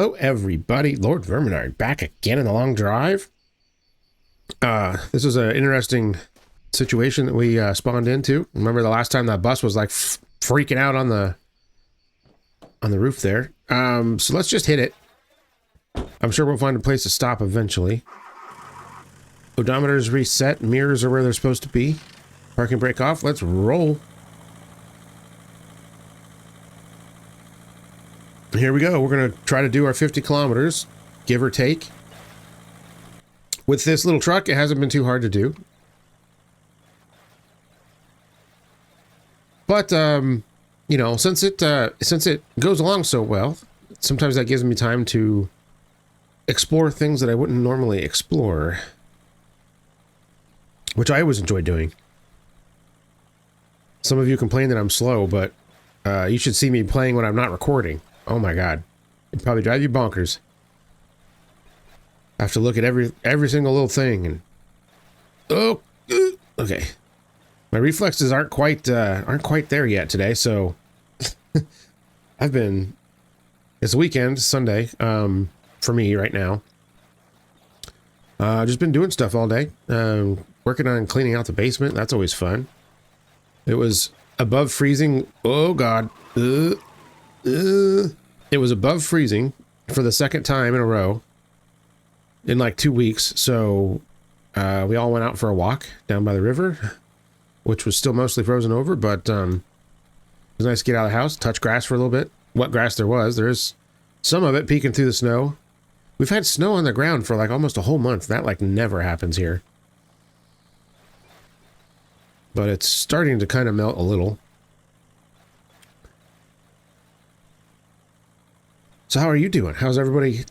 Hello, everybody. Lord Verminard back again in the long drive. This is an interesting situation that we spawned into. Remember the last time that bus was like freaking out on the roof there. So let's just hit it. I'm sure we'll find a place to stop eventually. Odometer's reset. Mirrors are where they're supposed to be. Parking brake off. Let's roll. Here we go. We're going to try to do our 50 kilometers, give or take. With this little truck, it hasn't been too hard to do. But, you know, since it goes along so well, sometimes that gives me time to explore things that I wouldn't normally explore. Which I always enjoy doing. Some of you complain that I'm slow, but you should see me playing when I'm not recording. Oh my god. It'd probably drive you bonkers. I have to look at every single little thing and... Oh! Okay. My reflexes aren't quite there yet today, so... I've been... It's a weekend, Sunday, for me right now. Just been doing stuff all day. Working on cleaning out the basement. That's always fun. It was above freezing. Oh god. It was above freezing for the second time in a row in like 2 weeks. So we all went out for a walk down by the river, which was still mostly frozen over, but it was nice to get out of the house, touch grass for a little bit. What grass there was. There's some of it peeking through the snow. We've had snow on the ground for like almost a whole month. That like never happens here. But it's starting to kind of melt a little. So how are you doing? How's everybody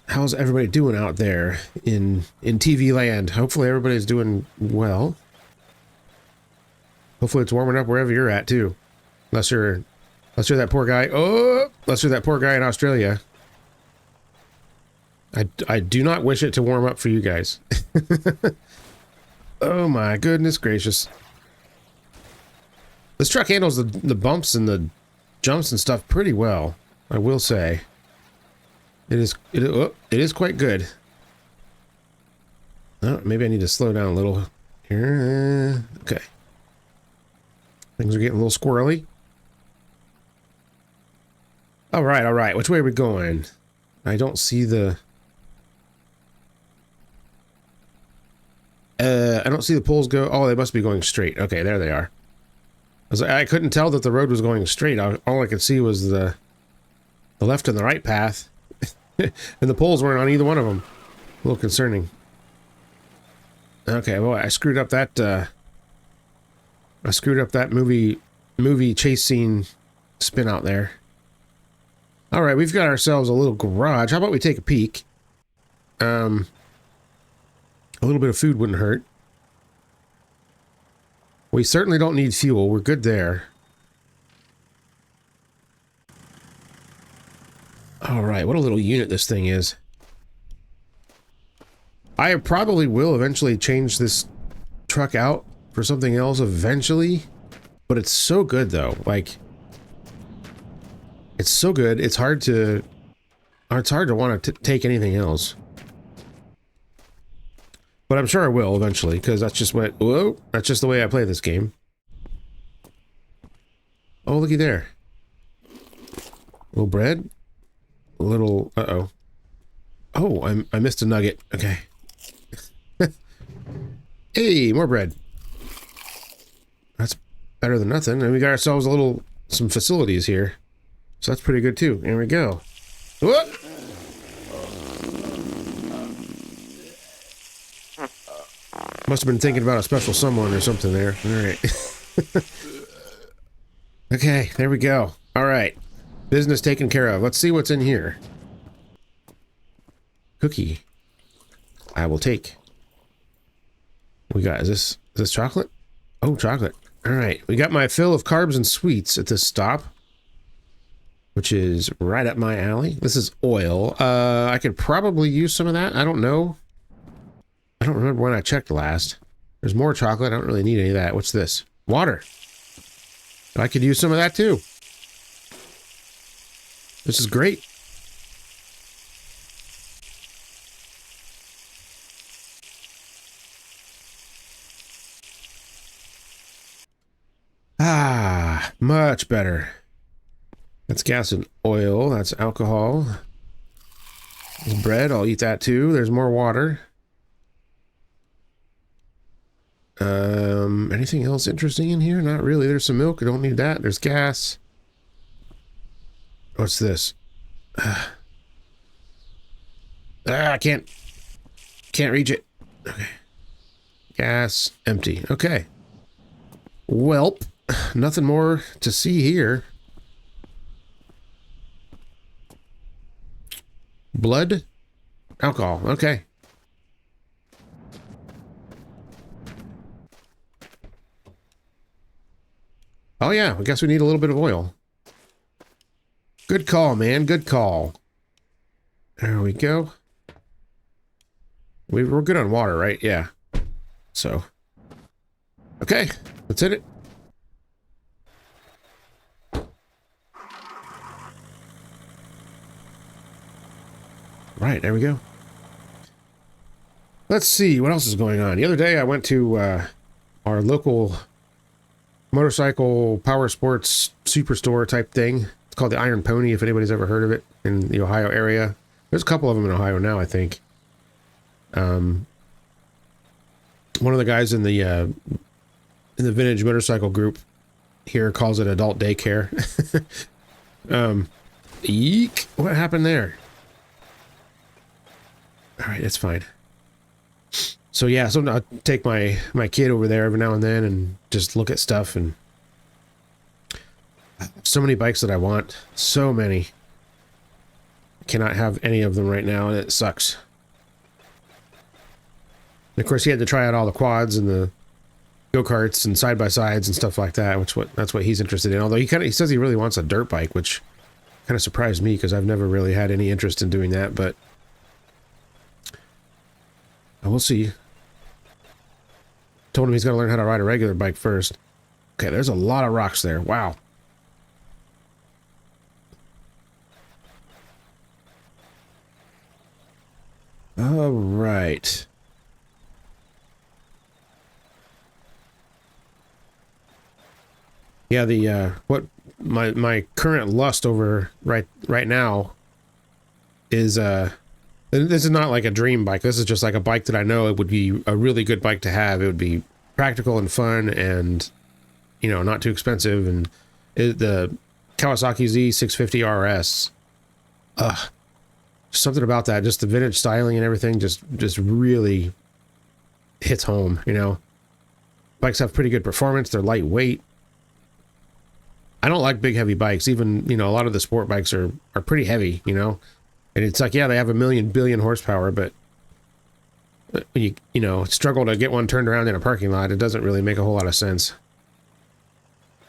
doing out there in TV land? Hopefully everybody's doing well. Hopefully it's warming up wherever you're at too. Unless you're that poor guy. Oh, unless you're that poor guy in Australia. I do not wish it to warm up for you guys. Oh my goodness gracious. This truck handles the bumps and the jumps and stuff pretty well, I will say. It is quite good. Oh, maybe I need to slow down a little here. Okay. Things are getting a little squirrely. All right. Which way are we going? I don't see the... I don't see the poles go... Oh, they must be going straight. Okay, there they are. I couldn't tell that the road was going straight. All I could see was the left and the right path. And the poles weren't on either one of them. A little concerning. Okay, well, I screwed up that movie chase scene spin out there. All right, we've got ourselves a little garage. How about we take a peek? A little bit of food wouldn't hurt. We certainly don't need fuel. We're good there. All right, what a little unit this thing is. I probably will eventually change this truck out for something else eventually, but it's so good though. Like, it's so good. It's hard to want to take anything else. But I'm sure I will eventually, because that's just what... Whoa! That's just the way I play this game. Oh, looky there. A little bread. A little... Uh-oh. Oh, I missed a nugget. Okay. Hey, more bread. That's better than nothing. And we got ourselves some facilities here. So that's pretty good too. Here we go. Whoop! Must have been thinking about a special someone or something there. All right. Okay, there we go. All right. Business taken care of. Let's see what's in here. Cookie. I will take. We got, is this chocolate? Oh, chocolate. All right. We got my fill of carbs and sweets at this stop, which is right up my alley. This is oil. I could probably use some of that. I don't know. I don't remember when I checked last. There's more chocolate. I don't really need any of that. What's this? Water. I could use some of that too. This is great. Much better. That's gas and oil. That's alcohol. There's bread. I'll eat that too. There's more water. Anything else interesting in here? Not really. There's some milk. I don't need that. There's gas. What's this? I can't reach it. Okay. Gas, empty. Okay. Welp. Nothing more to see here. Blood? Alcohol. Okay. Oh yeah, I guess we need a little bit of oil. Good call, man. Good call. There we go. We're good on water, right? Yeah. So. Okay. That's it. Right, there we go. Let's see, what else is going on? The other day I went to our local motorcycle power sports superstore type thing. It's called the Iron Pony, if anybody's ever heard of it in the Ohio area. There's a couple of them in Ohio now, I think. One of the guys in the vintage motorcycle group here calls it adult daycare. Eek! What happened there? All right, it's fine. So yeah, so I take my kid over there every now and then and just look at stuff, and so many bikes that I want, so many. Cannot have any of them right now, and it sucks. And of course, he had to try out all the quads and the go-karts and side-by-sides and stuff like that, that's what he's interested in. Although he says he really wants a dirt bike, which kind of surprised me because I've never really had any interest in doing that, but we'll see. Told him he's got to learn how to ride a regular bike first. Okay, there's a lot of rocks there. Wow. All right. Yeah, the what my current lust over right now is this is not like a dream bike. This is just like a bike that I know it would be a really good bike to have. It would be practical and fun and, you know, not too expensive. And the Kawasaki Z650 RS. Something about that, just the vintage styling and everything just really hits home, you know. Bikes have pretty good performance. They're lightweight. I don't like big heavy bikes. Even, you know, a lot of the sport bikes are pretty heavy, you know. And it's like, yeah, they have a billion horsepower, but when you know, struggle to get one turned around in a parking lot, it doesn't really make a whole lot of sense.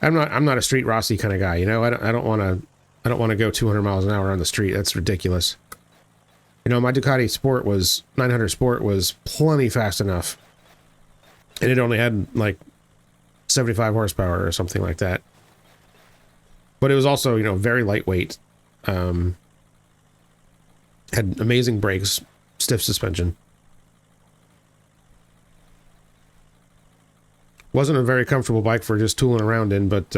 I'm not a street Rossi kind of guy, you know. I don't want to go 200 miles an hour on the street. That's ridiculous. You know, my Ducati Sport 900 Sport was plenty fast enough. And it only had like 75 horsepower or something like that. But it was also, you know, very lightweight. Had amazing brakes, stiff suspension. Wasn't a very comfortable bike for just tooling around in, but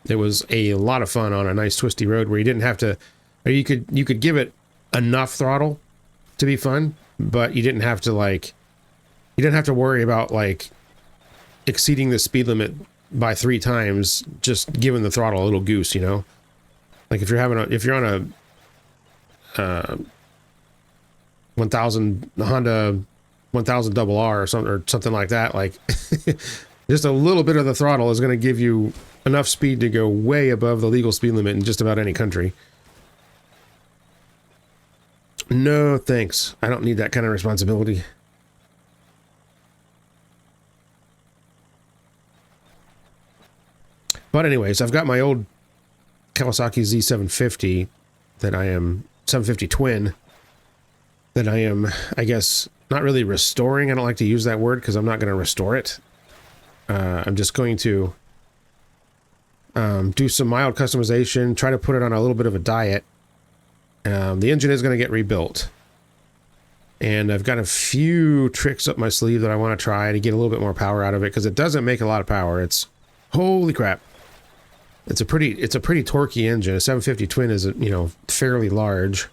it was a lot of fun on a nice twisty road where you didn't have to, or you could give it enough throttle to be fun, but you didn't have to worry about like exceeding the speed limit by 3 times just giving the throttle a little goose, you know. Like if you're on a 1000 Honda 1000 RR or something like that, like just a little bit of the throttle is going to give you enough speed to go way above the legal speed limit in just about any country. No thanks, I don't need that kind of responsibility. But anyways, I've got my old Kawasaki Z750 that I am 750 twin that I am, I guess, not really restoring. I don't like to use that word because I'm not going to restore it. I'm just going to do some mild customization, try to put it on a little bit of a diet. The engine is going to get rebuilt. And I've got a few tricks up my sleeve that I want to try to get a little bit more power out of it because it doesn't make a lot of power. It's, holy crap. It's a pretty torquey engine. A 750 twin is, you know, fairly large.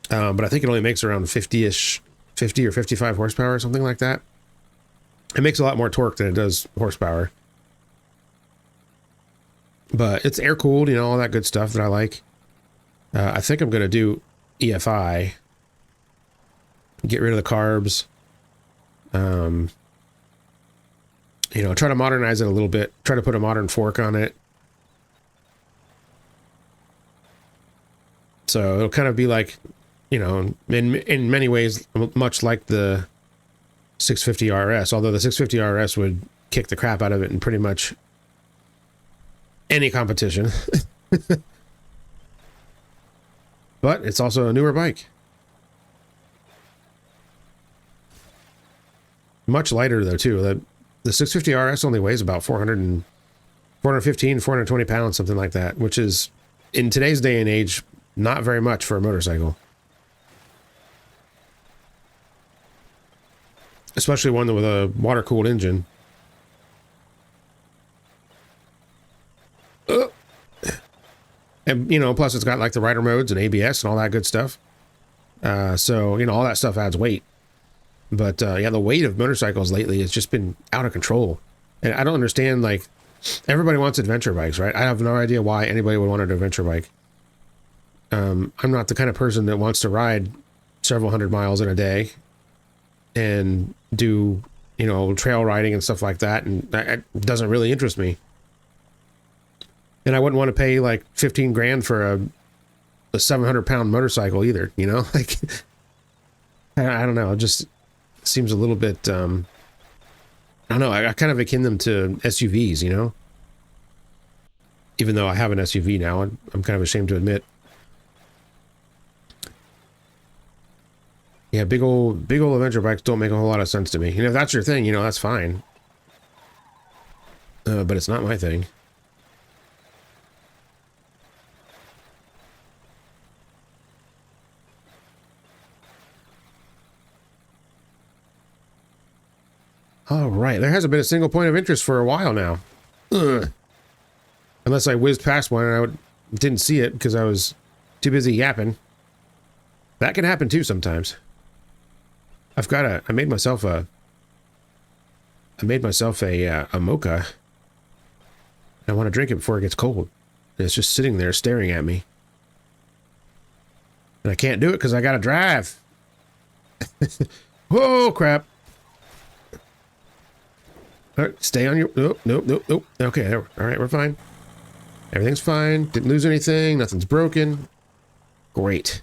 But I think it only makes around 50-ish, 50 or 55 horsepower or something like that. It makes a lot more torque than it does horsepower. But it's air-cooled, you know, all that good stuff that I like. I think I'm going to do EFI. Get rid of the carbs. You know, try to modernize it a little bit. Try to put a modern fork on it. So it'll kind of be like, you know, in many ways, much like the 650 RS, although the 650 RS would kick the crap out of it in pretty much any competition. But it's also a newer bike. Much lighter, though, too. The 650 RS only weighs about 415, 420 pounds, something like that, which is, in today's day and age, not very much for a motorcycle. Especially one with a water-cooled engine. And, you know, plus it's got, like, the rider modes and ABS and all that good stuff. So, you know, all that stuff adds weight. But, yeah, the weight of motorcycles lately has just been out of control. And I don't understand, like, everybody wants adventure bikes, right? I have no idea why anybody would want an adventure bike. I'm not the kind of person that wants to ride several hundred miles in a day and do, you know, trail riding and stuff like that. And that doesn't really interest me. And I wouldn't want to pay, like, 15 grand for a 700-pound motorcycle either, you know? Like, I don't know. It just seems a little bit, I don't know. I kind of akin them to SUVs, you know? Even though I have an SUV now, I'm kind of ashamed to admit. Yeah, big old adventure bikes don't make a whole lot of sense to me. You know, if that's your thing, you know, that's fine. But it's not my thing. All right, there hasn't been a single point of interest for a while now. Ugh. Unless I whizzed past one and I didn't see it because I was too busy yapping. That can happen too sometimes. I made myself a mocha. I want to drink it before it gets cold. And it's just sitting there staring at me. And I can't do it because I gotta drive. Whoa, crap. All right, stay on your... Nope. Okay, all right, we're fine. Everything's fine. Didn't lose anything. Nothing's broken. Great.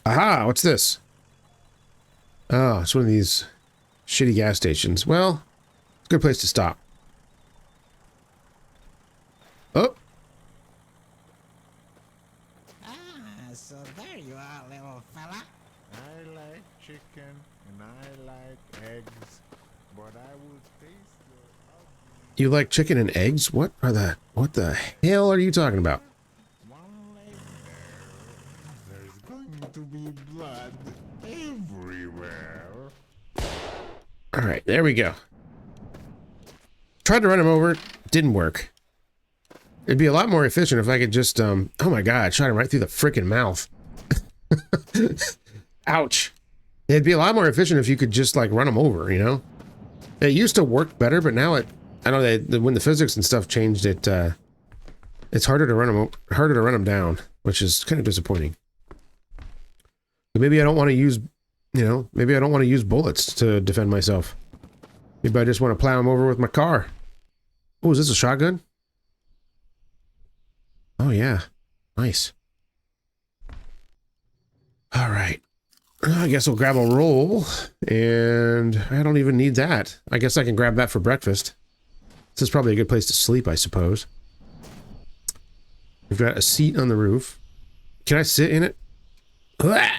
Aha, what's this? Oh, it's one of these shitty gas stations. Well, it's a good place to stop. Oh. So there you are, little fella. I like chicken and I like eggs, but I will taste your ugly. You like chicken and eggs? What the hell are you talking about? One leg there. There's going to be blood everywhere. All right, there we go. Tried to run him over, didn't work. It'd be a lot more efficient if I could just, oh my god, shot him right through the freaking mouth. Ouch. It'd be a lot more efficient if you could just, like, run him over, you know? It used to work better, but now I don't know, when the physics and stuff changed, it's harder to run him down, which is kind of disappointing. But maybe I don't want to use, you know, maybe I don't want to use bullets to defend myself. Maybe I just want to plow him over with my car. Oh, is this a shotgun? Oh, yeah. Nice. All right. I guess we'll grab a roll, and I don't even need that. I guess I can grab that for breakfast. This is probably a good place to sleep, I suppose. We've got a seat on the roof. Can I sit in it? All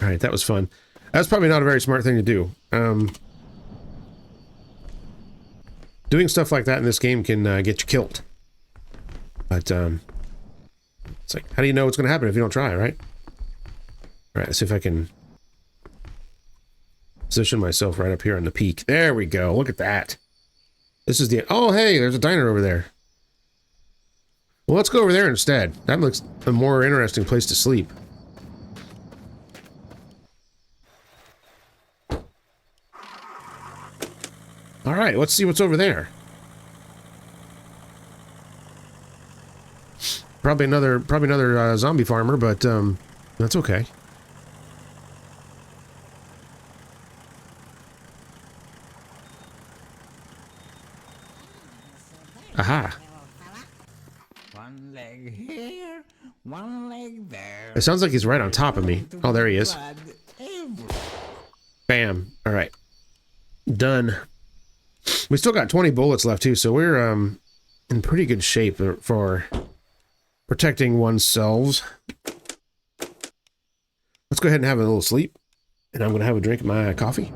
right, that was fun. That's probably not a very smart thing to do. Doing stuff like that in this game can get you killed. But, it's like, how do you know what's going to happen if you don't try, right? All right, let's see if I can position myself right up here on the peak. There we go. Look at that. This is the... Oh, hey, there's a diner over there. Well, let's go over there instead. That looks a more interesting place to sleep. All right, let's see what's over there. Probably another zombie farmer, but that's okay. Aha. One leg here, one leg there. It sounds like he's right on top of me. Oh, there he is. Bam. All right. Done. We still got 20 bullets left too, so we're in pretty good shape for protecting oneself. Let's go ahead and have a little sleep, and I'm going to have a drink of my coffee.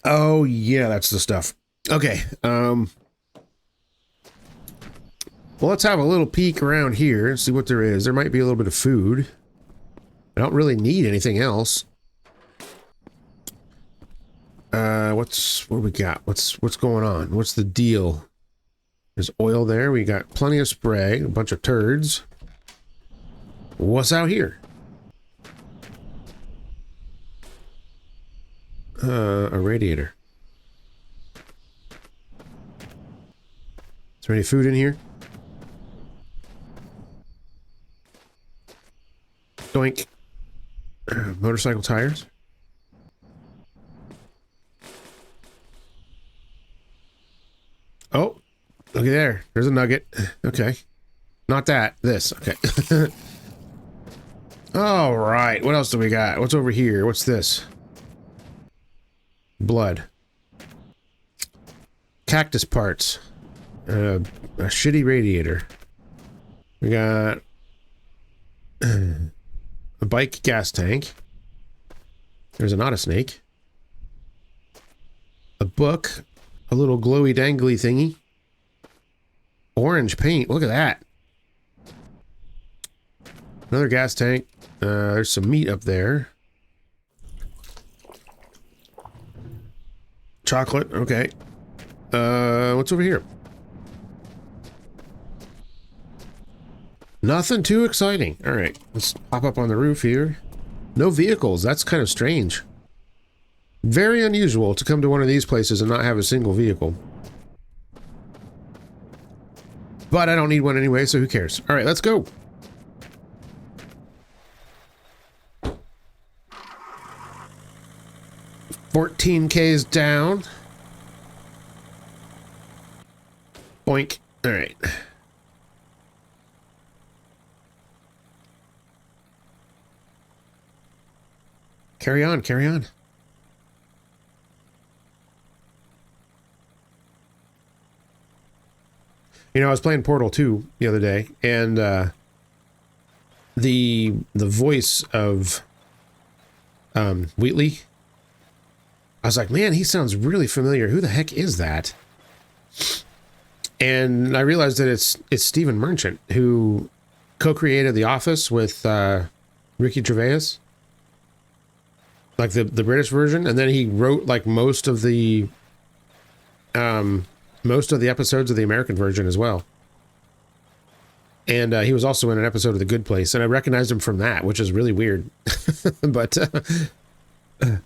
Oh yeah, that's the stuff. Okay. Well, let's have a little peek around here and see what there is. There might be a little bit of food. I don't really need anything else. What do we got? What's going on? What's the deal? There's oil there. We got plenty of spray, a bunch of turds. What's out here? A radiator. Is there any food in here? Doink. Motorcycle tires. Oh, looky there. There's a nugget. Okay. Not that. This. Okay. All right. What else do we got? What's over here? What's this? Blood. Cactus parts. A shitty radiator. We got a bike gas tank. There's an otter snake. A book. A little glowy dangly thingy. Orange paint. Look at that. Another gas tank. There's some meat up there. Chocolate. Okay. What's over here? Nothing too exciting. All right. Let's hop up on the roof here. No vehicles. That's kind of strange. Very unusual to come to one of these places and not have a single vehicle. But I don't need one anyway, so who cares? All right, let's go. $14K's down. Boink. All right. Carry on, carry on. You know, I was playing Portal 2 the other day, and the voice of Wheatley, I was like, man, he sounds really familiar. Who the heck is that? And I realized that it's Stephen Merchant, who co-created The Office with Ricky Gervais, like the British version, and then he wrote like most of the episodes of the American version as well. And he was also in an episode of The Good Place, and I recognized him from that, which is really weird. But I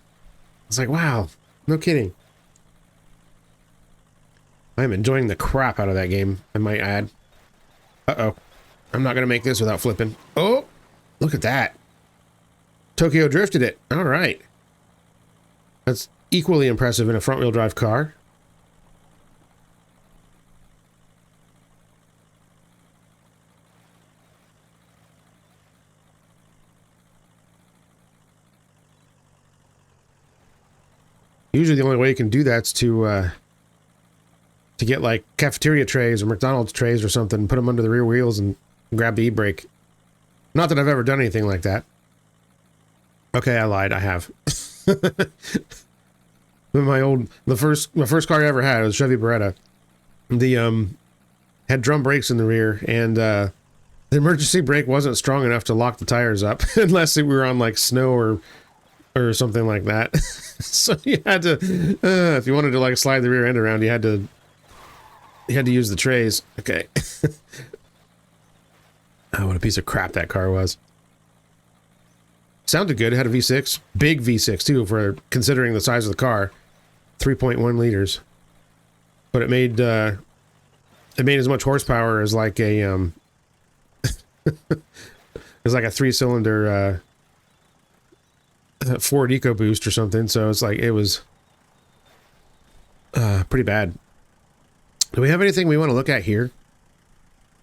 was like, wow, no kidding. I'm enjoying the crap out of that game, I might add. Uh-oh. I'm not going to make this without flipping. Oh, look at that. Tokyo drifted it. All right. That's equally impressive in a front-wheel drive car. Usually the only way you can do that's to get like cafeteria trays or McDonald's trays or something, put them under the rear wheels and grab the e-brake. Not that I've ever done anything like that. Okay, I lied. I have. My first car I ever had was Chevy Beretta. The had drum brakes in the rear, and the emergency brake wasn't strong enough to lock the tires up unless we were on like snow or something like that. So you had to, if you wanted to like slide the rear end around, you had to use the trays. Okay. Oh, what a piece of crap that car was. Sounded good. It had a V6, big V6 too, for considering the size of the car, 3.1 liters. But it made as much horsepower as like a it was like a 3-cylinder Ford EcoBoost or something. So it's like it was pretty bad. Do we have anything we want to look at here?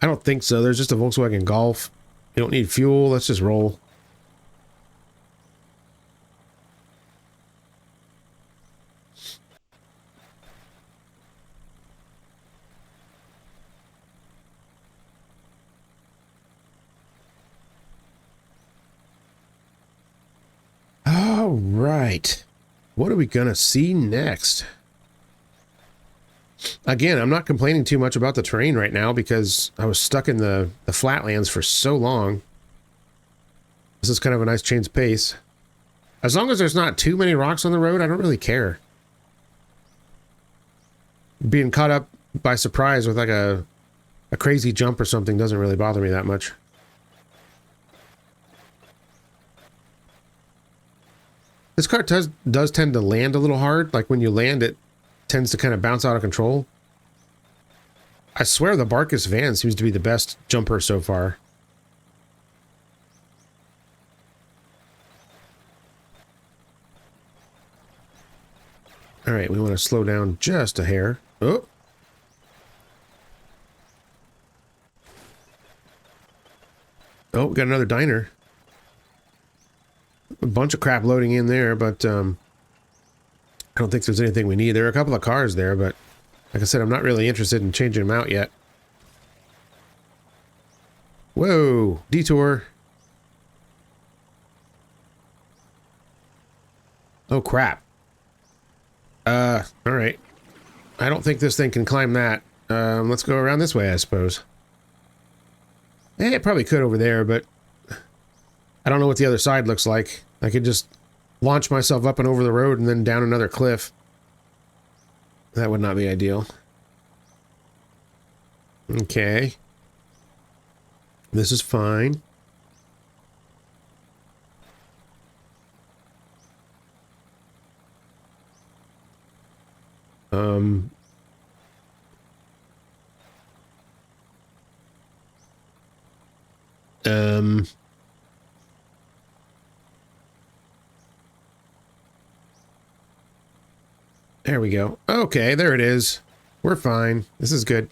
I don't think so. There's just a Volkswagen Golf. You don't need fuel. Let's just roll. All right. What are we gonna see next? Again, I'm not complaining too much about the terrain right now because I was stuck in the flatlands for so long. This is kind of a nice change of pace. As long as there's not too many rocks on the road, I don't really care. Being caught up by surprise with like a crazy jump or something doesn't really bother me that much. This car does tend to land a little hard. Like when you land, it tends to kind of bounce out of control. I swear the Barkus van seems to be the best jumper so far. All right, we want to slow down just a hair. Oh. Oh, we got another diner. A bunch of crap loading in there, but I don't think there's anything we need. There are a couple of cars there, but like I said, I'm not really interested in changing them out yet. Whoa, detour. Oh, crap. All right. I don't think this thing can climb that. Let's go around this way, I suppose. It probably could over there, but I don't know what the other side looks like. I could just launch myself up and over the road and then down another cliff. That would not be ideal. Okay. This is fine. Um... There we go. Okay, there it is. We're fine. This is good.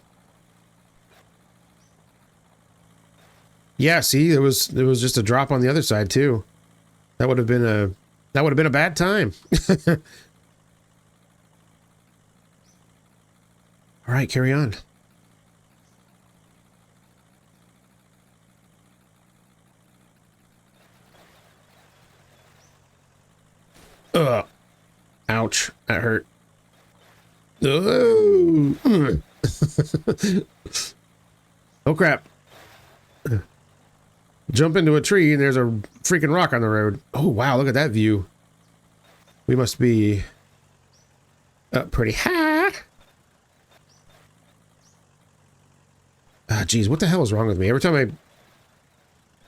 Yeah, see, there was just a drop on the other side too. That would have been a bad time. All right, carry on. Ugh. Ouch. That hurt. Oh, oh crap. Jump into a tree and there's a freaking rock on the road. Oh, wow. Look at that view. We must be up pretty high. Ah, geez. What the hell is wrong with me? Every time I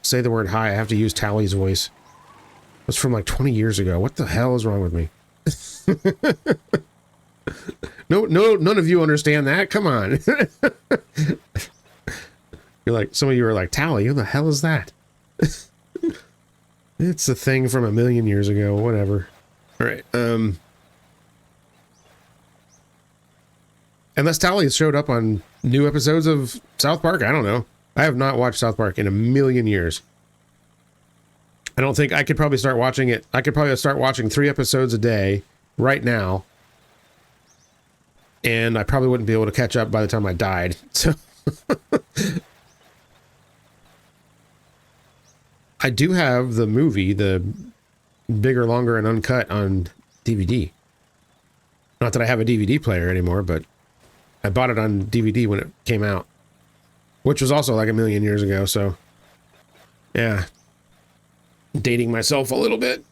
say the word high, I have to use Tally's voice. That's from like 20 years ago. What the hell is wrong with me? No, none of you understand that. Come on. You're like, some of you are like, Tally, who the hell is that? It's a thing from a million years ago, whatever. All right, unless Tally has showed up on new episodes of South Park, I don't know. I have not watched South Park in a million years. I don't think I could probably start watching it. I could probably start watching 3 episodes a day right now. And I probably wouldn't be able to catch up by the time I died. So I do have the movie, the bigger, longer, and uncut on DVD. Not that I have a DVD player anymore, but I bought it on DVD when it came out, which was also like a million years ago, so yeah. Dating myself a little bit.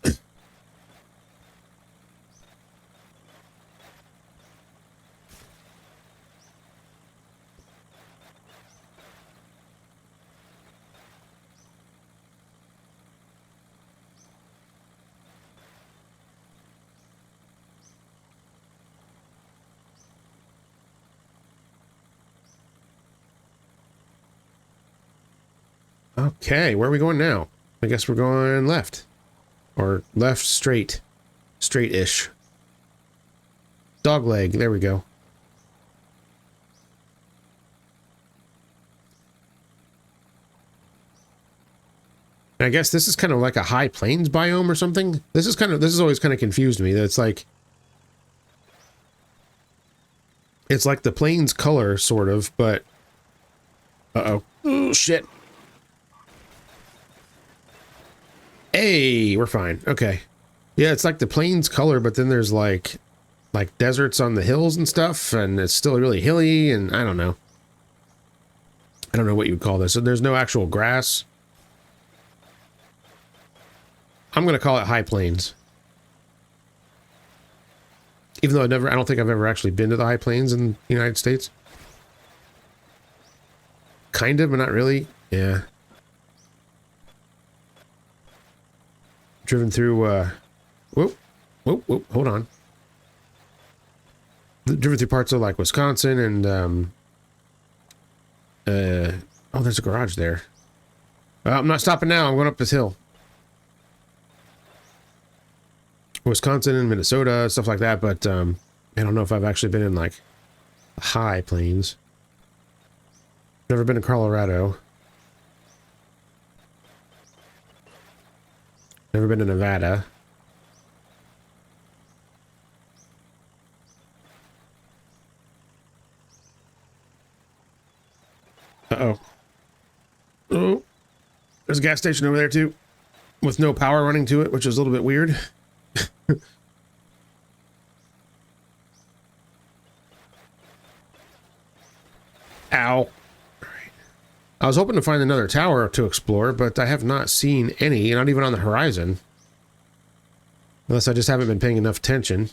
Okay, where are we going now? I guess we're going left. Or left straight. Straight-ish. Dog leg, there we go. And I guess this is kind of like a high plains biome or something. This has always kind of confused me. That it's like the plains color, sort of, but... Uh-oh. Oh, shit. Hey, we're fine. Okay. Yeah, it's like the plains color, but then there's like deserts on the hills and stuff, and it's still really hilly, and I don't know. I don't know what you would call this. So there's no actual grass. I'm going to call it high plains. Even though I don't think I've ever actually been to the high plains in the United States. Kind of, but not really. Yeah. Driven through, whoop, hold on. Driven through parts of, like, Wisconsin and, oh, there's a garage there. I'm not stopping now. I'm going up this hill. Wisconsin and Minnesota, stuff like that, but, I don't know if I've actually been in, like, high plains. Never been to Colorado. Never been to Nevada. Uh-oh. Oh. There's a gas station over there, too. With no power running to it, which is a little bit weird. Ow. I was hoping to find another tower to explore, but I have not seen any, not even on the horizon. Unless I just haven't been paying enough attention.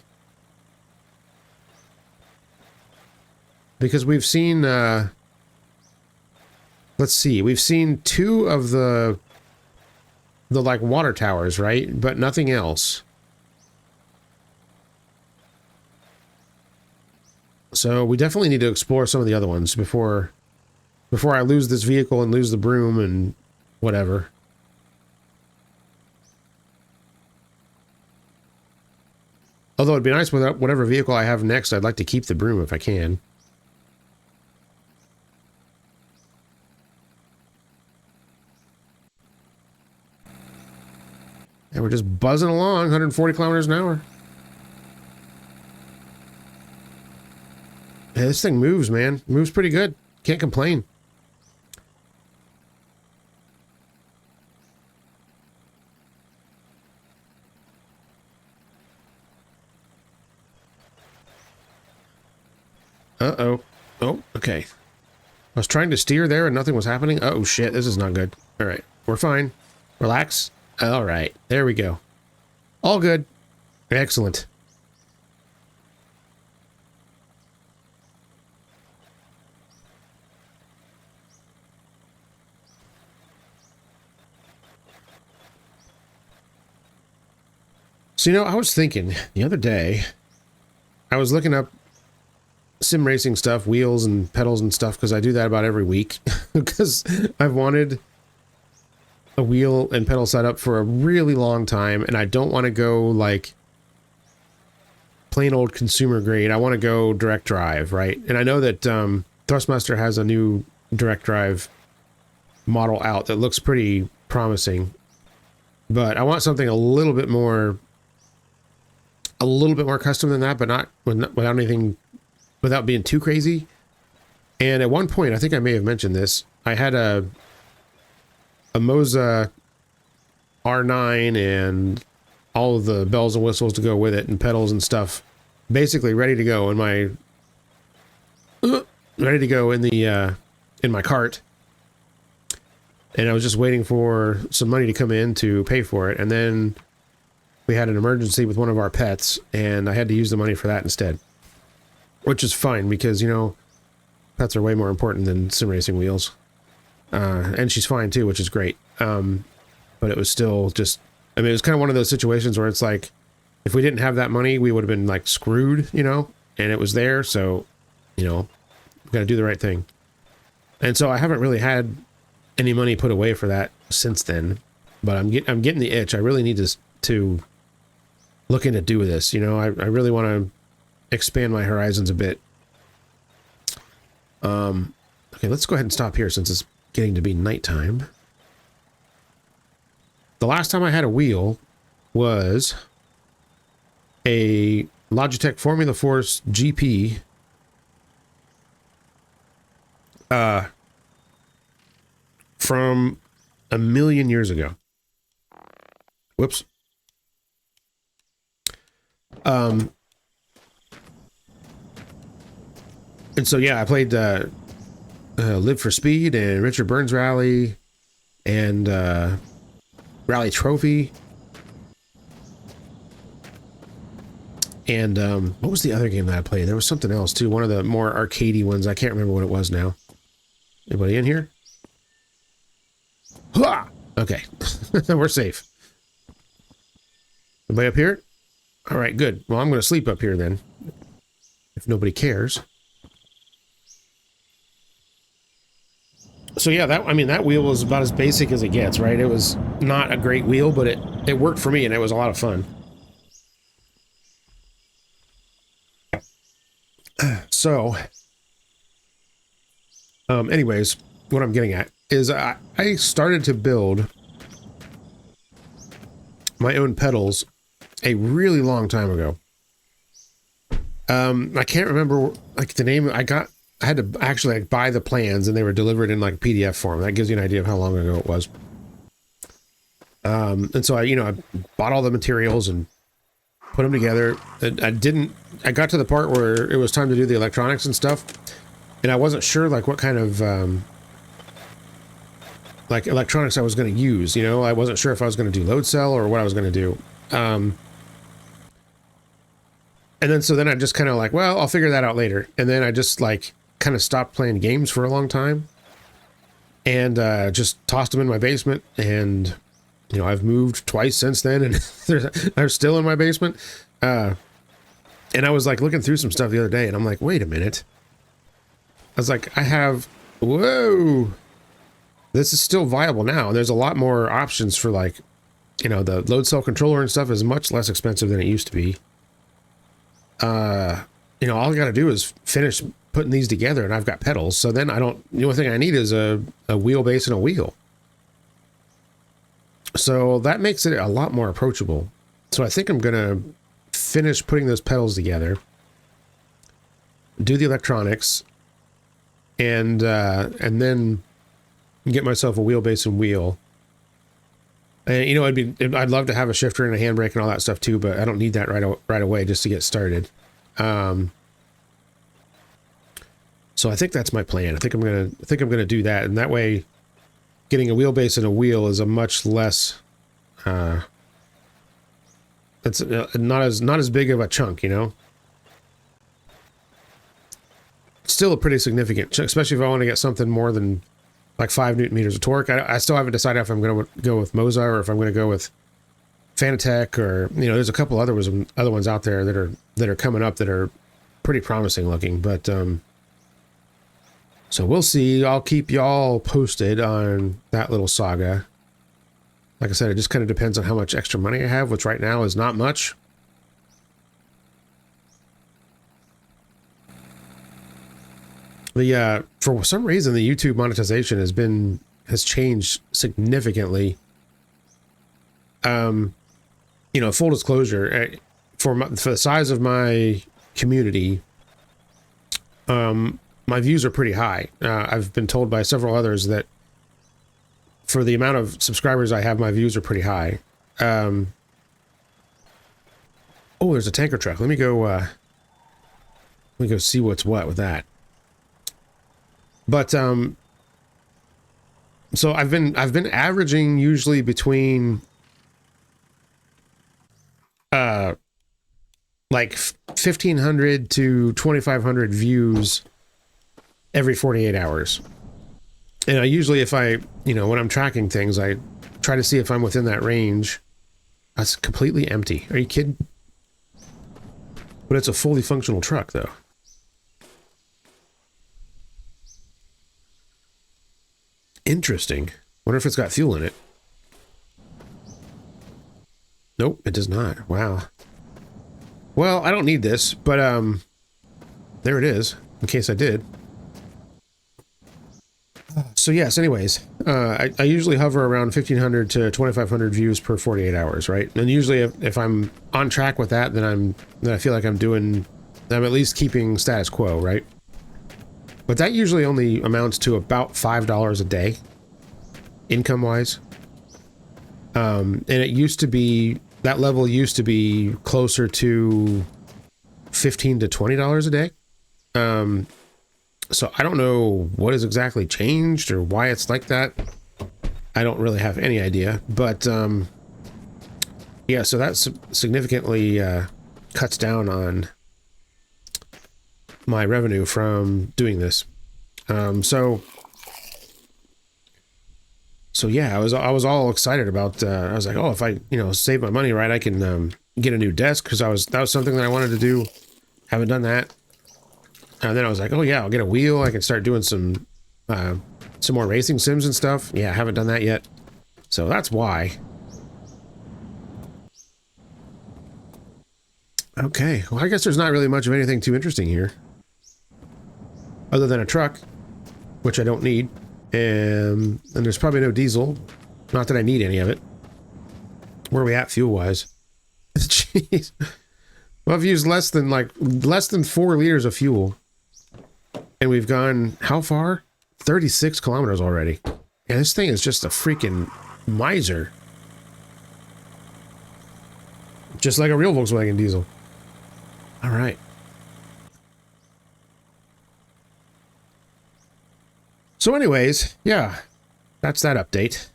Because we've seen, let's see, we've seen 2 of the like water towers, right? But nothing else. So we definitely need to explore some of the other ones before I lose this vehicle and lose the broom and whatever. Although it'd be nice with whatever vehicle I have next, I'd like to keep the broom if I can. And we're just buzzing along, 140 kilometers an hour. Yeah, this thing moves, man. Moves pretty good. Can't complain. Uh-oh. Oh, okay. I was trying to steer there and nothing was happening. Oh, shit. This is not good. All right. We're fine. Relax. All right. There we go. All good. Excellent. So, you know, I was thinking the other day, I was looking up sim racing stuff, wheels and pedals and stuff, because I do that about every week. Because I've wanted a wheel and pedal setup for a really long time, and I don't want to go like plain old consumer grade. I want to go direct drive, right? And I know that Thrustmaster has a new direct drive model out that looks pretty promising, but I want something a little bit more custom than that, but not without anything, without being too crazy. And at one point, I think I may have mentioned this, I had a Moza R9 and all of the bells and whistles to go with it and pedals and stuff basically ready to go in my ready to go in my cart, and I was just waiting for some money to come in to pay for it, and then we had an emergency with one of our pets, and I had to use the money for that instead, which is fine because, you know, pets are way more important than sim racing wheels. And she's fine too, which is great. But it was still just, I mean, it was kind of one of those situations where it's like, if we didn't have that money, we would have been like screwed, you know, and it was there. So, you know, we got to do the right thing. And so I haven't really had any money put away for that since then, but I'm getting the itch. I really need to look into do this. You know, I really want to expand my horizons a bit. Okay, let's go ahead and stop here since it's getting to be nighttime. The last time I had a wheel was a Logitech Formula Force GP. From a million years ago. Whoops. And so, yeah, I played Live for Speed and Richard Burns Rally and Rally Trophy. And what was the other game that I played? There was something else, too. One of the more arcadey ones. I can't remember what it was now. Anybody in here? Hua! Okay. We're safe. Anybody up here? All right, good. Well, I'm going to sleep up here then. If nobody cares. So yeah, that wheel was about as basic as it gets, right? It was not a great wheel, but it worked for me and it was a lot of fun. So, anyways, what I'm getting at is I started to build my own pedals a really long time ago. I can't remember like the name. I had to actually like buy the plans and they were delivered in like PDF form. That gives you an idea of how long ago it was. And so I bought all the materials and put them together. I got to the part where it was time to do the electronics and stuff. And I wasn't sure like what kind of, like electronics I was going to use, you know, I wasn't sure if I was going to do load cell or what I was going to do. And then I just kind of like, well, I'll figure that out later. And then I just like kind of stopped playing games for a long time and just tossed them in my basement. And, you know, I've moved twice since then and they're still in my basement. And I was like looking through some stuff the other day and I'm like, wait a minute. I was like, whoa, this is still viable now. And there's a lot more options for like, you know, the load cell controller and stuff is much less expensive than it used to be. You know, all I got to do is finish putting these together and I've got pedals. So then the only thing I need is a wheelbase and a wheel. So that makes it a lot more approachable. So I think I'm going to finish putting those pedals together, do the electronics, and then get myself a wheelbase and wheel. And, you know, I'd love to have a shifter and a handbrake and all that stuff too, but I don't need that right away just to get started. So I think that's my plan. I think I'm gonna do that, and that way, getting a wheelbase and a wheel is a much less. It's not as big of a chunk, you know. Still a pretty significant chunk, especially if I want to get something more than like 5 Newton meters of torque. I still haven't decided if I'm going to go with Moza or if I'm going to go with Fanatec, or, you know, there's a couple other ones out there that are coming up that are pretty promising looking, but so we'll see. I'll keep y'all posted on that little saga. Like I said, it just kind of depends on how much extra money I have, which right now is not much. For some reason, the YouTube monetization has changed significantly. You know, full disclosure, for the size of my community, my views are pretty high. I've been told by several others that for the amount of subscribers I have, my views are pretty high. Oh, there's a tanker truck. Let me go me go see what's what with that. But so I've been averaging usually between like 1,500 to 2,500 views every 48 hours. And I usually, if I, you know, when I'm tracking things, I try to see if I'm within that range. That's completely empty. Are you kidding? But it's a fully functional truck, though. Interesting. Wonder if it's got fuel in it. Nope, it does not. Wow. Well, I don't need this, but there it is, in case I did. So yes, anyways, I usually hover around 1,500 to 2,500 views per 48 hours, right? And usually if I'm on track with that, then I feel like I'm at least keeping status quo, right? But that usually only amounts to about $5 a day, income-wise. And it used to be, that level used to be closer to $15 to $20 a day. So I don't know what has exactly changed or why it's like that. I don't really have any idea, but yeah, so that significantly cuts down on my revenue from doing this. So yeah, I was all excited about. I was like, oh, if I save my money right, I can get a new desk, because that was something that I wanted to do. Haven't done that. And then I was like, oh yeah, I'll get a wheel. I can start doing some more racing sims and stuff. Yeah, I haven't done that yet. So that's why. Okay, well, I guess there's not really much of anything too interesting here. Other than a truck, which I don't need. And there's probably no diesel. Not that I need any of it. Where are we at fuel-wise? Jeez. Well, I've used less than 4 liters of fuel. And we've gone, how far? 36 kilometers already. And this thing is just a freaking miser. Just like a real Volkswagen diesel. All right. So anyways, yeah, that's that update.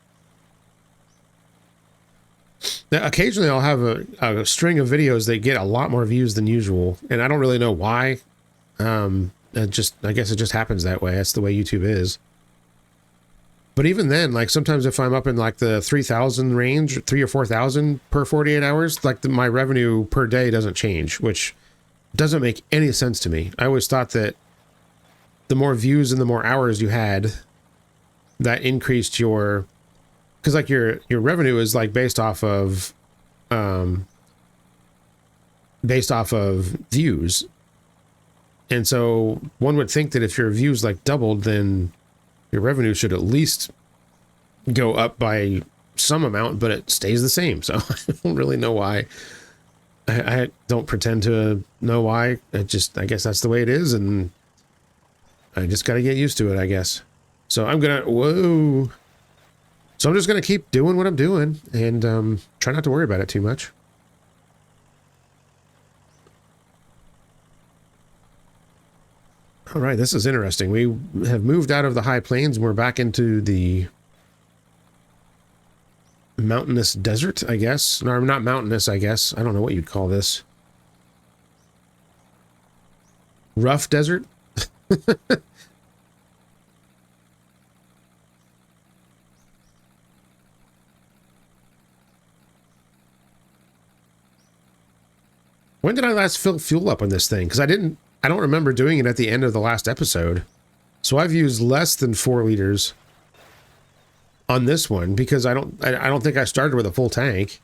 Now, occasionally I'll have a string of videos that get a lot more views than usual. And I don't really know why. I guess it just happens that way. That's the way YouTube is. But even then, like sometimes if I'm up in like the 3,000 range, 3 or 4,000 per 48 hours, like my revenue per day doesn't change, which doesn't make any sense to me. I always thought that the more views and the more hours you had, that increased your, because like your revenue is like based off of views. And so one would think that if your views like doubled, then your revenue should at least go up by some amount, but it stays the same. So I don't really know why. I don't pretend to know why. I guess that's the way it is, and I just got to get used to it, I guess. So I'm gonna, whoa. So I'm just gonna keep doing what I'm doing and try not to worry about it too much. All right, this is interesting. We have moved out of the high plains and we're back into the mountainous desert, I guess. No, not mountainous, I guess. I don't know what you'd call this. Rough desert? When did I last fill fuel up on this thing? Because I don't remember doing it at the end of the last episode. So I've used less than 4 liters on this one because I don't think I started with a full tank. Is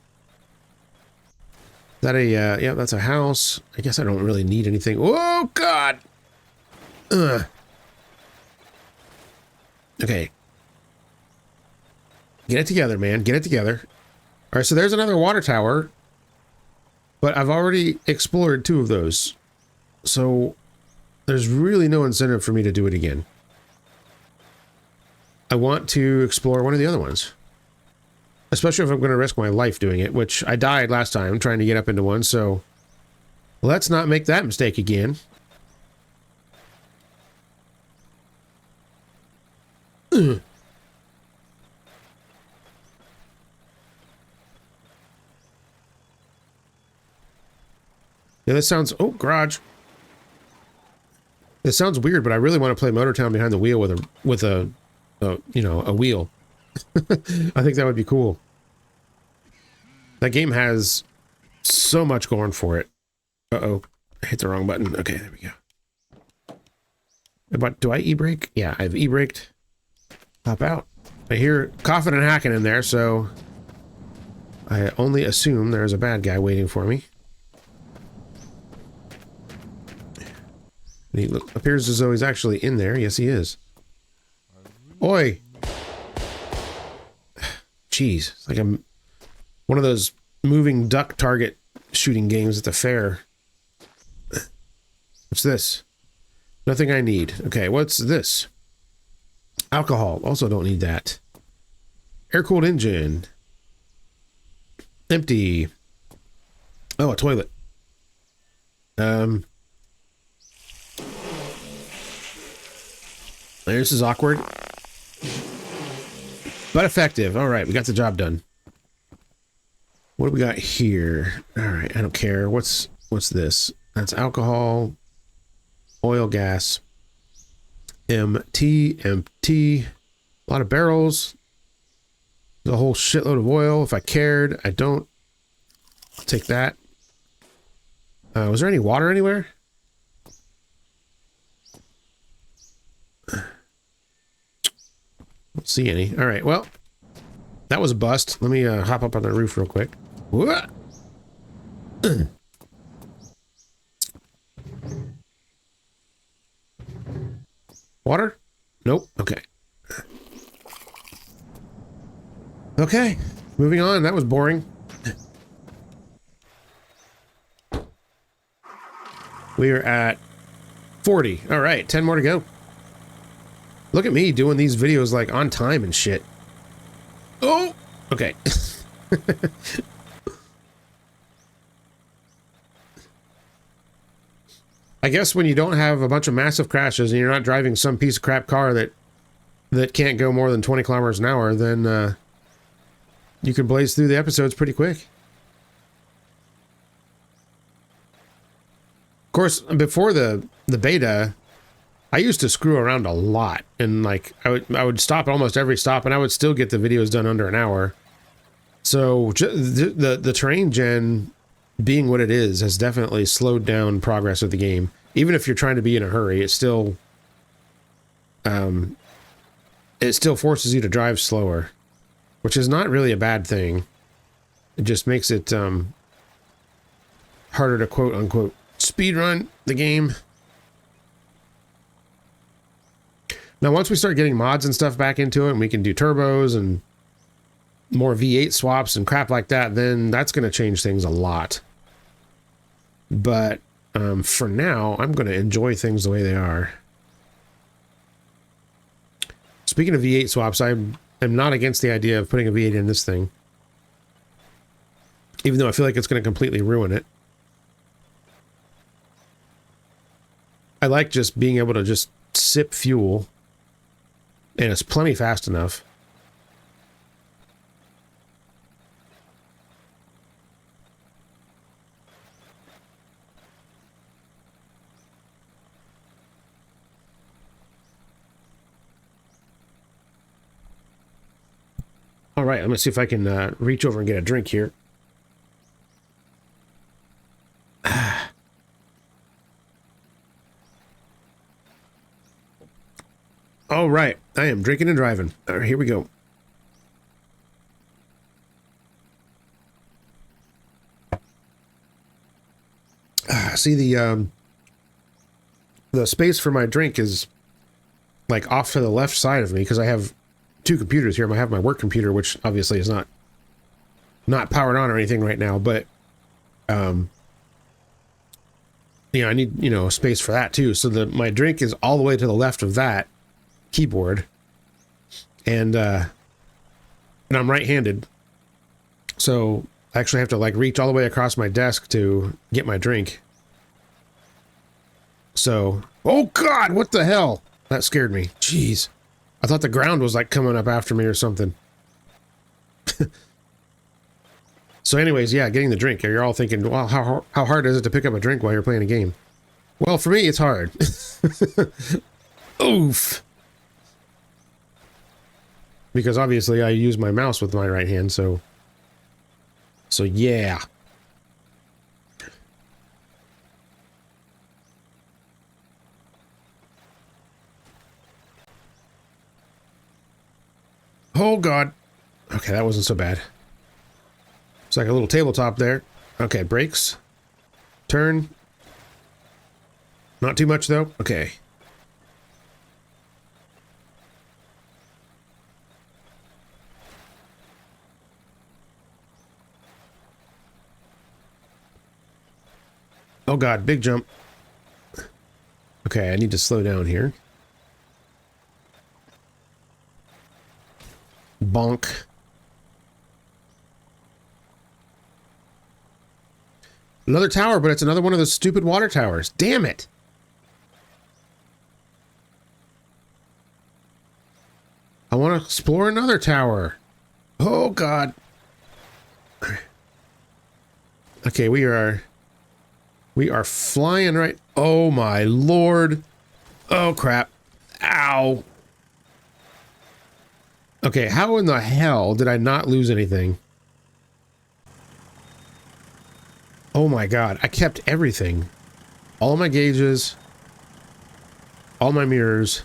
that yeah, that's a house. I guess I don't really need anything. Oh God. Ugh. Okay. Get it together, man. Get it together. All right, so there's another water tower, but I've already explored 2 of those. So there's really no incentive for me to do it again. I want to explore one of the other ones. Especially if I'm going to risk my life doing it, which I died last time trying to get up into one, so let's not make that mistake again. Yeah, this sounds... Oh, garage. It sounds weird, but I really want to play Motortown behind the wheel with a you know, a wheel. I think that would be cool. That game has so much going for it. Uh-oh. I hit the wrong button. Okay, there we go. But do I e-brake? Yeah, I've e-braked. Hop out. I hear coughing and hacking in there, so I only assume there's a bad guy waiting for me. And he appears as though he's actually in there. Yes, he is. Oi! Jeez, it's like one of those moving duck target shooting games at the fair. What's this? Nothing I need. Okay, what's this? Alcohol. Also don't need that. Air-cooled engine. Empty. Oh, a toilet. This is awkward. But effective. Alright, we got the job done. What do we got here? Alright, I don't care. What's this? That's alcohol, oil, gas, empty. A lot of barrels. There's a whole shitload of oil. If I cared, I don't. I'll take that. Was there any water anywhere? Don't see any. All right, well, that was a bust. Let me hop up on the roof real quick. What? Water? Nope. Okay. Okay, moving on. That was boring. We are at 40. All right, 10 more to go. Look at me doing these videos like on time and shit. Oh, okay. I guess when you don't have a bunch of massive crashes and you're not driving some piece of crap car that can't go more than 20 kilometers an hour, then you can blaze through the episodes pretty quick. Of course, before the beta, I used to screw around a lot, and like I would stop at almost every stop, and I would still get the videos done under an hour. So the terrain gen, being what it is, has definitely slowed down progress of the game. Even if you're trying to be in a hurry, it still forces you to drive slower, which is not really a bad thing. It just makes it harder to quote unquote speedrun the game. Now, once we start getting mods and stuff back into it, and we can do turbos and more V8 swaps and crap like that, then that's going to change things a lot. But for now, I'm going to enjoy things the way they are. Speaking of V8 swaps, I am not against the idea of putting a V8 in this thing, even though I feel like it's going to completely ruin it. I like just being able to just sip fuel, and it's plenty fast enough. All right, I'm gonna see if I can reach over and get a drink here. All right, I am drinking and driving. All right, here we go. See, the space for my drink is like off to the left side of me because I have two computers here. I have my work computer, which obviously is not powered on or anything right now, but yeah, I need, space for that too. So my drink is all the way to the left of that keyboard, and I'm right-handed, so I actually have to like reach all the way across my desk to get my drink. So, oh god, what the hell? That scared me. Jeez. I thought the ground was like coming up after me or something. So anyways, yeah, getting the drink. You're all thinking, well, how hard is it to pick up a drink while you're playing a game? Well, for me, it's hard. Oof. Because obviously I use my mouse with my right hand, so yeah. Oh god. Okay, that wasn't so bad. It's like a little tabletop there. Okay, brakes. Turn. Not too much though. Okay. Oh god, big jump. Okay, I need to slow down here. Bonk. Another tower, but it's another one of those stupid water towers. Damn it! I want to explore another tower. Oh god. Okay, we are flying right. Oh my lord. Oh crap. Ow. Okay, how in the hell did I not lose anything? Oh my god, I kept everything. All my gauges, all my mirrors,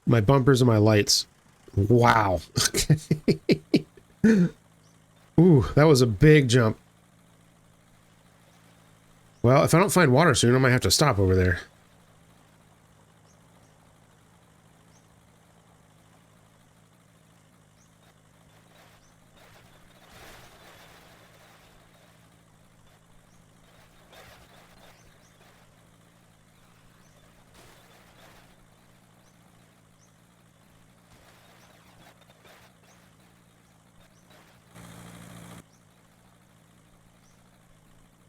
my bumpers and my lights. Wow. Ooh, that was a big jump. Well, if I don't find water soon, I might have to stop over there.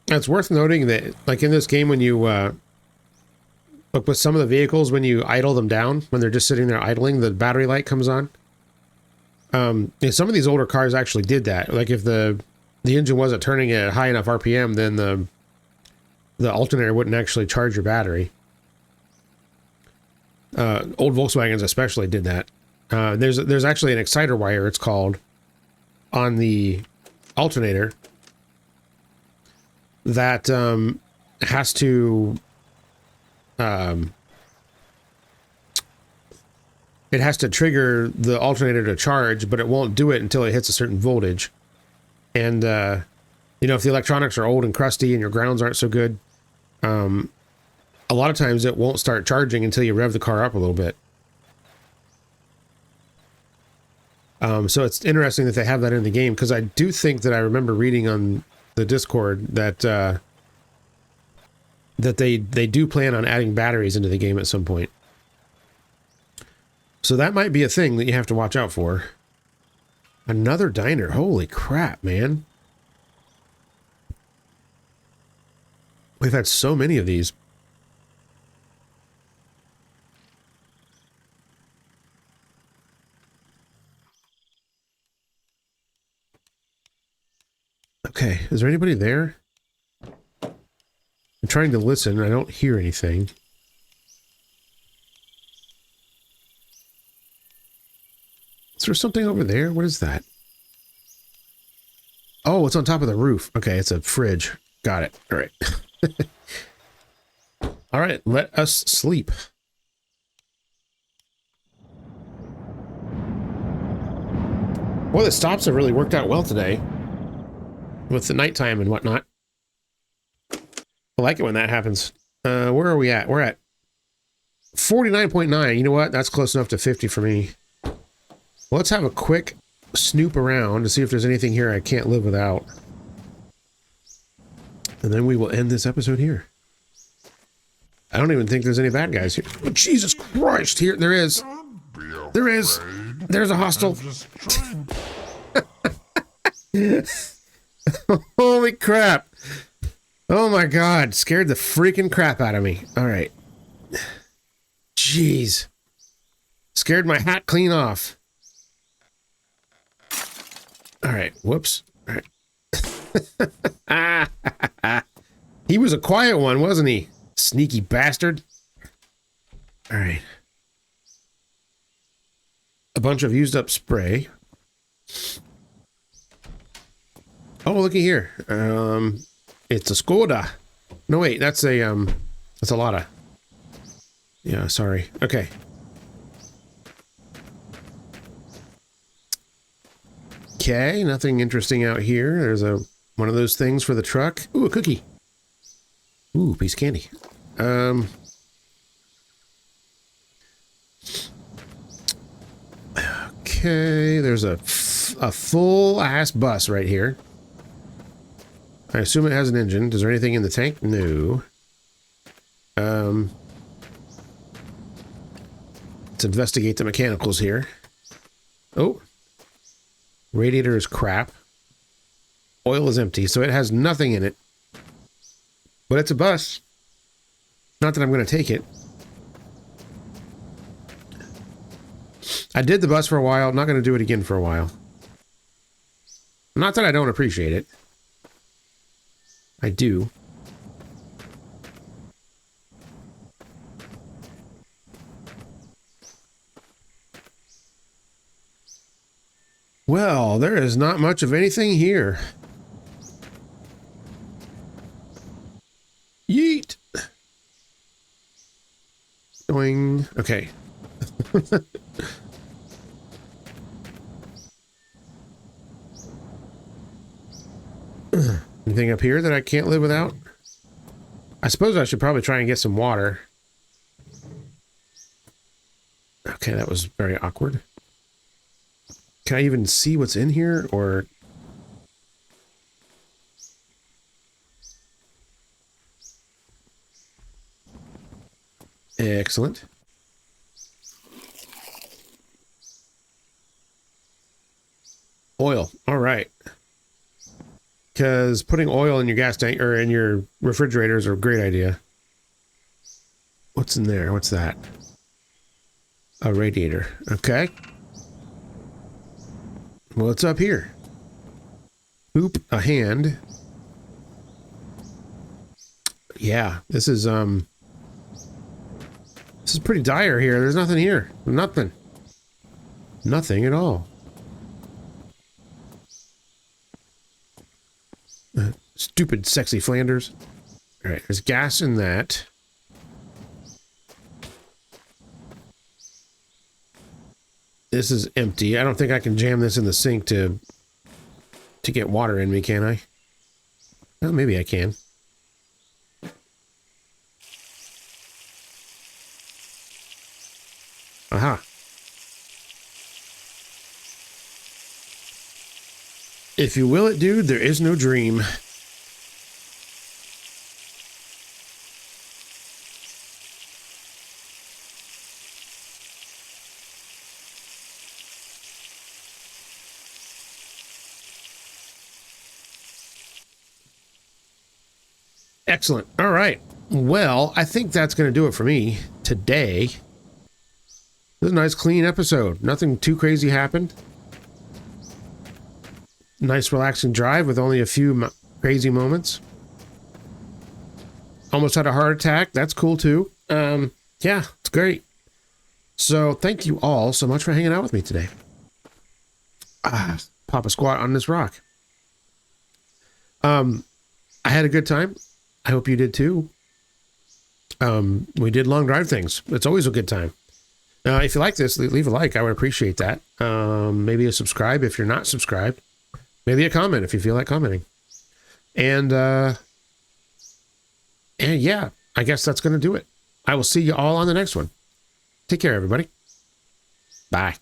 It's worth noting that, like in this game, when you, like with some of the vehicles, when you idle them down, when they're just sitting there idling, the battery light comes on. And some of these older cars actually did that. Like if the engine wasn't turning at high enough RPM, then the alternator wouldn't actually charge your battery. Old Volkswagens especially did that. There's actually an exciter wire, it's called, on the alternator that has to it has to trigger the alternator to charge, but it won't do it until it hits a certain voltage. And you know, if the electronics are old and crusty and your grounds aren't so good, a lot of times it won't start charging until you rev the car up a little bit. So it's interesting that they have that in the game, because I do think that I remember reading on the Discord that that they do plan on adding batteries into the game at some point. So that might be a thing that you have to watch out for. Another diner. Holy crap, man. We've had so many of these. Okay, is there anybody there? I'm trying to listen. I don't hear anything. Is there something over there? What is that? Oh, it's on top of the roof. Okay, it's a fridge. Got it. All right. All right, let us sleep. Well, the stops have really worked out well today with the nighttime and whatnot. I like it when that happens. Where are we at? We're at 49.9. You know what? That's close enough to 50 for me. Well, let's have a quick snoop around to see if there's anything here I can't live without. And then we will end this episode here. I don't even think there's any bad guys here. Oh, Jesus Christ! Here, there is. There is. There's a hostile. Holy crap! Oh my god! Scared the freaking crap out of me. All right. Jeez. Scared my hat clean off. All right, whoops. All right. He was a quiet one, wasn't he? Sneaky bastard. All right. A bunch of used up spray. Oh, looky here. It's a Skoda. No, wait, that's a Lada. Yeah, sorry. Okay. Okay, nothing interesting out here. There's one of those things for the truck. Ooh, a cookie. Ooh, piece of candy. Okay, there's a full ass bus right here. I assume it has an engine. Is there anything in the tank? No. Let's investigate the mechanicals here. Oh. Radiator is crap. Oil is empty, so it has nothing in it. But it's a bus. Not that I'm going to take it. I did the bus for a while. I'm not going to do it again for a while. Not that I don't appreciate it. I do. Well, there is not much of anything here. Yeet. Going. Okay. Anything up here that I can't live without? I suppose I should probably try and get some water. Okay, that was very awkward. Can I even see what's in here, or... Excellent. Oil. All right. Because putting oil in your gas tank or in your refrigerator is a great idea. What's in there? What's that? A radiator. Okay. What's up here? Oop, a hand. Yeah, this is pretty dire here. There's nothing here. Nothing. Nothing at all. Stupid, sexy Flanders. All right, there's gas in that. This is empty. I don't think I can jam this in the sink to get water in me, can I? Well, maybe I can. Aha. If you will it, dude, there is no dream. Excellent. All right. Well, I think that's going to do it for me today. This is a nice, clean episode. Nothing too crazy happened. Nice, relaxing drive with only a few crazy moments. Almost had a heart attack. That's cool, too. Yeah, it's great. So, thank you all so much for hanging out with me today. Pop a squat on this rock. I had a good time. I hope you did too. We did long drive things. It's always a good time. If you like this, leave a like. I would appreciate that. Maybe a subscribe if you're not subscribed. Maybe a comment if you feel like commenting. And yeah, I guess that's going to do it. I will see you all on the next one. Take care, everybody. Bye.